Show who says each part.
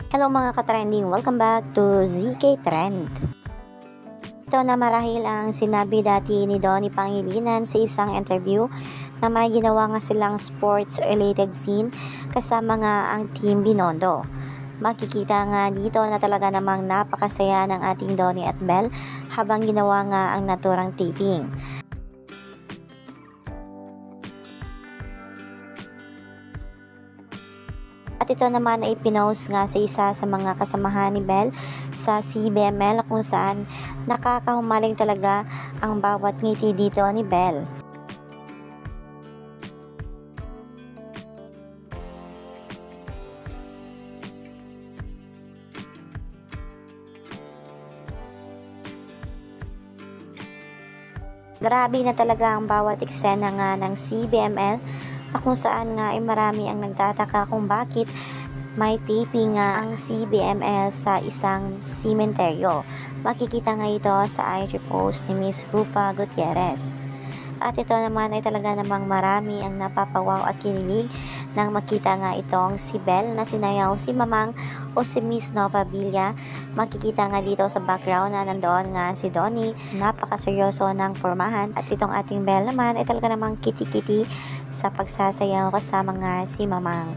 Speaker 1: Hello mga ka-trending, welcome back to ZK Trend. Ito na marahil ang sinabi dati ni Donnie Pangilinan sa isang interview na may ginawa nga silang sports-related scene kasama nga ang Team Binondo. Makikita nga dito na talaga namang napakasaya ng ating Donnie at Belle habang ginawa nga ang naturang taping. At ito naman ay pinost nga sa isa sa mga kasamahan ni Belle sa CBML kung saan nakakahumaling talaga ang bawat ngiti dito ni Belle. Grabe na talaga ang bawat eksena nga ng CBML na kung saan nga ay marami ang nagtataka kung bakit may taping nga ang CBML sa isang sementeryo. Makikita nga ito sa IG post ni Miss Rufa Gutierrez. At ito naman ay talaga namang marami ang napapawaw at kinilig nang makita nga itong si Belle na sinayaw si Mamang o si Miss Nova Villa. Makikita nga dito sa background na nandoon nga si Donnie, napakaseryoso ng pormahan, at itong ating Belle naman ay talaga namang kiti-kiti sa pagsasayaw kasama nga si Mamang.